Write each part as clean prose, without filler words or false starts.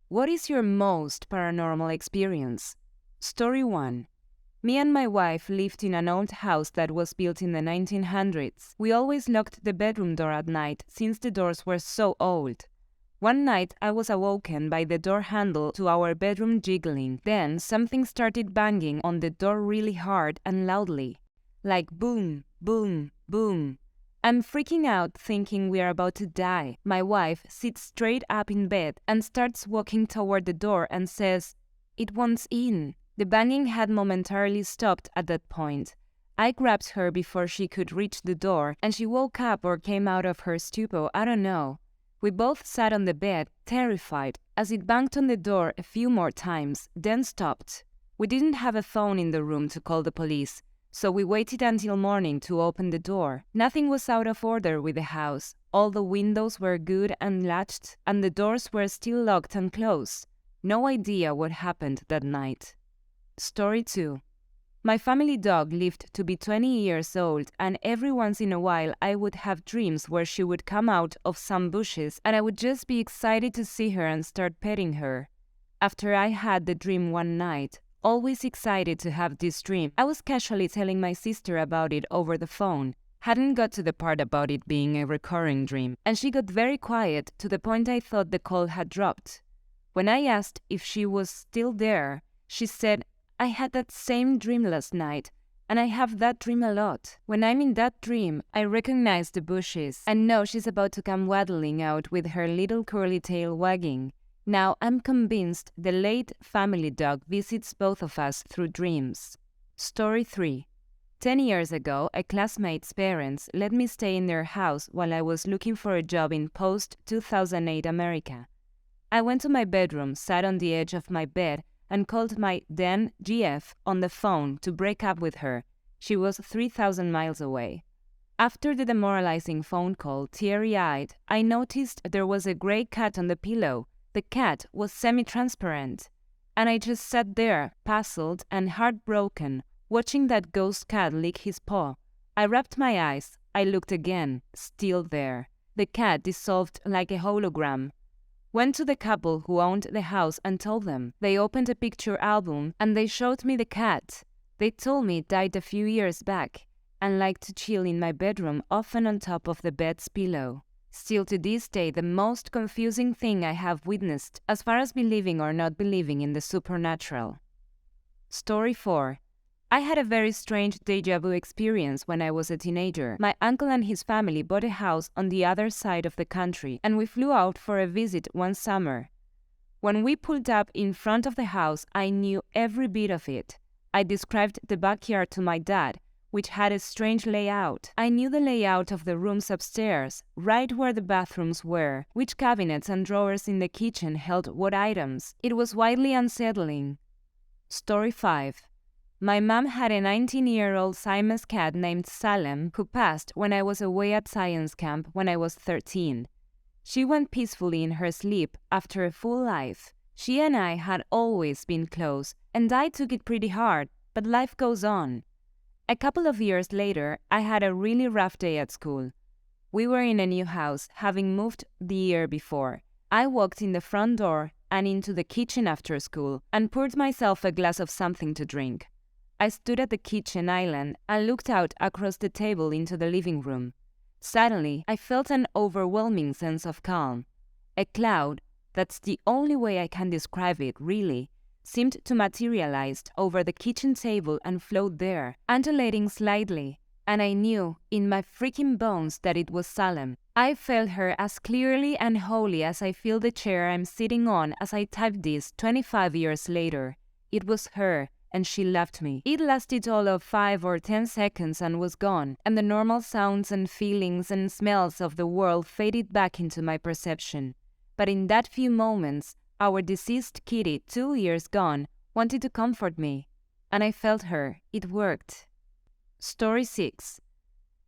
What is your most paranormal experience? Story 1. Me and my wife lived in an old house that was built in the 1900s. We always locked the bedroom door at night since the doors were so old. One night, I was awoken by the door handle to our bedroom jiggling. Then, something started banging on the door really hard and loudly. Like boom, boom, boom. I'm freaking out, thinking we are about to die. My wife sits straight up in bed and starts walking toward the door and says, "It wants in." The banging had momentarily stopped at that point. I grabbed her before she could reach the door, and she woke up or came out of her stupor, I don't know. We both sat on the bed, terrified, as it banged on the door a few more times, then stopped. We didn't have a phone in the room to call the police, so we waited until morning to open the door. Nothing was out of order with the house. All the windows were good and latched, and the doors were still locked and closed. No idea what happened that night. Story 2. My family dog lived to be 20 years old, and every once in a while I would have dreams where she would come out of some bushes and I would just be excited to see her and start petting her. After I had the dream one night, always excited to have this dream, I was casually telling my sister about it over the phone. Hadn't got to the part about it being a recurring dream, and she got very quiet to the point I thought the call had dropped. When I asked if she was still there, she said, "I had that same dream last night, and I have that dream a lot. When I'm in that dream, I recognize the bushes and know she's about to come waddling out with her little curly tail wagging. Now I'm convinced the late family dog visits both of us through dreams." Story 3. 10 years ago, a classmate's parents let me stay in their house while I was looking for a job in post-2008 America. I went to my bedroom, sat on the edge of my bed, and called my then GF on the phone to break up with her. She was 3,000 miles away. After the demoralizing phone call, teary-eyed, I noticed there was a gray cat on the pillow. The cat was semi-transparent, and I just sat there, puzzled and heartbroken, watching that ghost cat lick his paw. I wrapped my eyes. I looked again, still there. The cat dissolved like a hologram. Went to the couple who owned the house and told them. They opened a picture album and they showed me the cat. They told me it died a few years back and liked to chill in my bedroom, often on top of the bed's pillow. Still to this day, the most confusing thing I have witnessed as far as believing or not believing in the supernatural. Story 4. I had a very strange déjà vu experience when I was a teenager. My uncle and his family bought a house on the other side of the country, and we flew out for a visit one summer. When we pulled up in front of the house, I knew every bit of it. I described the backyard to my dad, which had a strange layout. I knew the layout of the rooms upstairs, right where the bathrooms were, which cabinets and drawers in the kitchen held what items. It was widely unsettling. Story 5. My mom had a 19-year-old Siamese cat named Salem who passed when I was away at science camp when I was 13. She went peacefully in her sleep after a full life. She and I had always been close, and I took it pretty hard, but life goes on. A couple of years later, I had a really rough day at school. We were in a new house, having moved the year before. I walked in the front door and into the kitchen after school and poured myself a glass of something to drink. I stood at the kitchen island and looked out across the table into the living room. Suddenly, I felt an overwhelming sense of calm. A cloud, that's the only way I can describe it, really, seemed to materialize over the kitchen table and float there, undulating slightly, and I knew in my freaking bones that it was Salem. I felt her as clearly and wholly as I feel the chair I'm sitting on as I type this 25 years later. It was her, and she left me. It lasted all of 5 or 10 seconds and was gone, and the normal sounds and feelings and smells of the world faded back into my perception. But in that few moments, our deceased kitty, 2 years gone, wanted to comfort me, and I felt her. It worked. Story 6.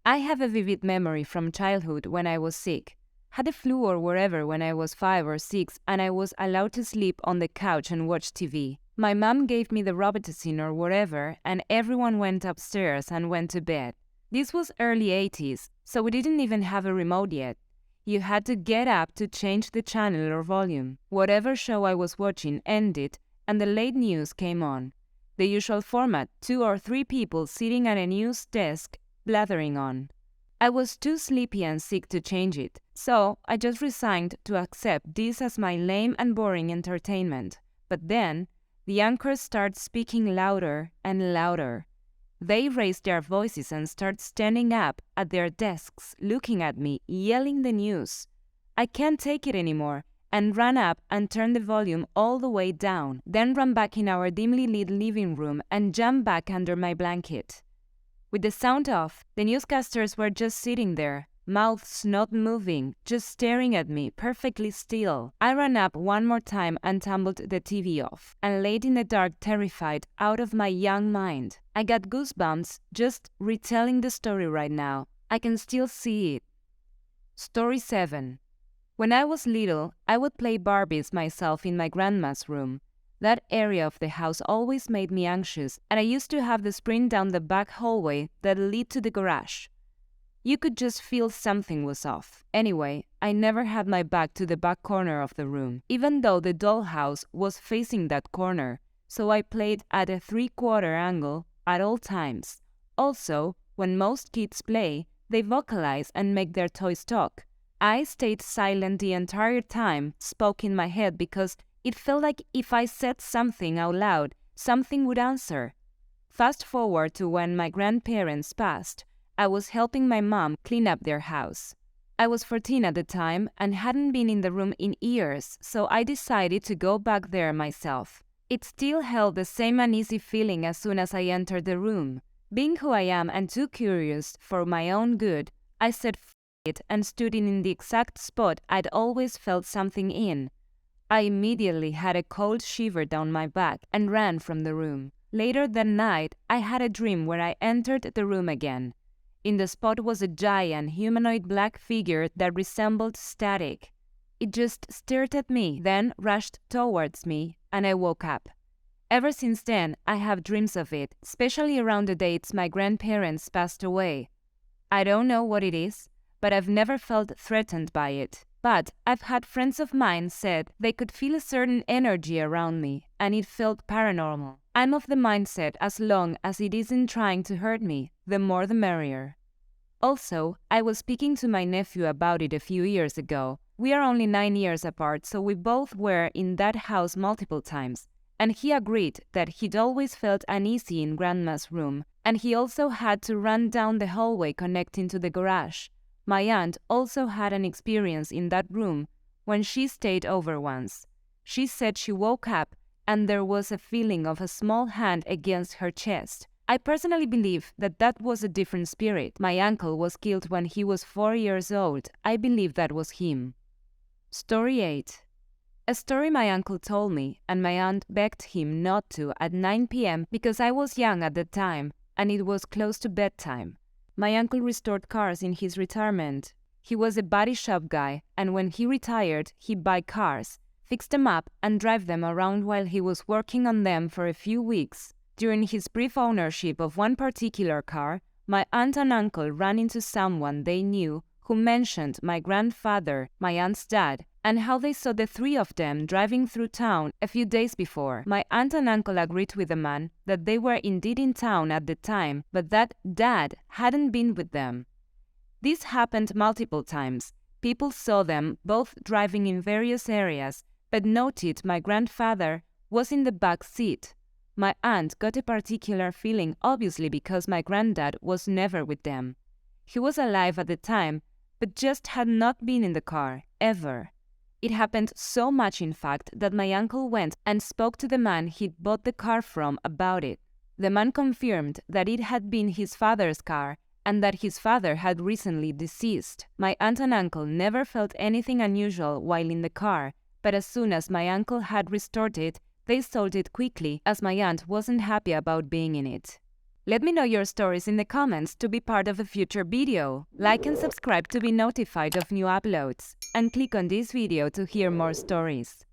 I have a vivid memory from childhood when I was sick. Had a flu or wherever when I was 5 or 6, and I was allowed to sleep on the couch and watch TV. My mom gave me the Robitussin or whatever, and everyone went upstairs and went to bed. This was early 80s, so we didn't even have a remote yet. You had to get up to change the channel or volume. Whatever show I was watching ended, and the late news came on. The usual format, 2 or 3 people sitting at a news desk, blathering on. I was too sleepy and sick to change it, so I just resigned to accept this as my lame and boring entertainment. But then, the anchors start speaking louder and louder. They raise their voices and start standing up at their desks, looking at me, yelling the news. I can't take it anymore, and ran up and turned the volume all the way down, then ran back in our dimly lit living room and jumped back under my blanket. With the sound off, the newscasters were just sitting there, mouths not moving, just staring at me, perfectly still. I ran up one more time and tumbled the TV off, and laid in the dark terrified, out of my young mind. I got goosebumps just retelling the story right now. I can still see it. Story 7. When I was little, I would play Barbies myself in my grandma's room. That area of the house always made me anxious, and I used to have the sprint down the back hallway that led to the garage. You could just feel something was off. Anyway, I never had my back to the back corner of the room, even though the dollhouse was facing that corner, so I played at a 3/4 angle at all times. Also, when most kids play, they vocalize and make their toys talk. I stayed silent the entire time, spoke in my head because it felt like if I said something out loud, something would answer. Fast forward to when my grandparents passed. I was helping my mom clean up their house. I was 14 at the time and hadn't been in the room in years, so I decided to go back there myself. It still held the same uneasy feeling as soon as I entered the room. Being who I am and too curious for my own good, I said f it and stood in the exact spot I'd always felt something in. I immediately had a cold shiver down my back and ran from the room. Later that night, I had a dream where I entered the room again. In the spot was a giant, humanoid black figure that resembled static. It just stared at me, then rushed towards me, and I woke up. Ever since then, I have dreams of it, especially around the dates my grandparents passed away. I don't know what it is, but I've never felt threatened by it. But I've had friends of mine said they could feel a certain energy around me, and it felt paranormal. I'm of the mindset as long as it isn't trying to hurt me, the more the merrier. Also, I was speaking to my nephew about it a few years ago. We are only 9 years apart, so we both were in that house multiple times, and he agreed that he'd always felt uneasy in Grandma's room, and he also had to run down the hallway connecting to the garage. My aunt also had an experience in that room when she stayed over once. She said she woke up and there was a feeling of a small hand against her chest. I personally believe that that was a different spirit. My uncle was killed when he was 4 years old. I believe that was him. Story 8. A story my uncle told me, and my aunt begged him not to at 9 p.m. because I was young at the time and it was close to bedtime. My uncle restored cars in his retirement. He was a body shop guy, and when he retired, he'd buy cars, fix them up, and drive them around while he was working on them for a few weeks. During his brief ownership of one particular car, my aunt and uncle ran into someone they knew who mentioned my grandfather, my aunt's dad, and how they saw the 3 of them driving through town a few days before. My aunt and uncle agreed with the man that they were indeed in town at the time, but that dad hadn't been with them. This happened multiple times. People saw them both driving in various areas, but noted my grandfather was in the back seat. My aunt got a particular feeling, obviously because my granddad was never with them. He was alive at the time, but just had not been in the car, ever. It happened so much, in fact, that my uncle went and spoke to the man he'd bought the car from about it. The man confirmed that it had been his father's car and that his father had recently deceased. My aunt and uncle never felt anything unusual while in the car, but as soon as my uncle had restored it, they sold it quickly as my aunt wasn't happy about being in it. Let me know your stories in the comments to be part of a future video. Like and subscribe to be notified of new uploads, and click on this video to hear more stories.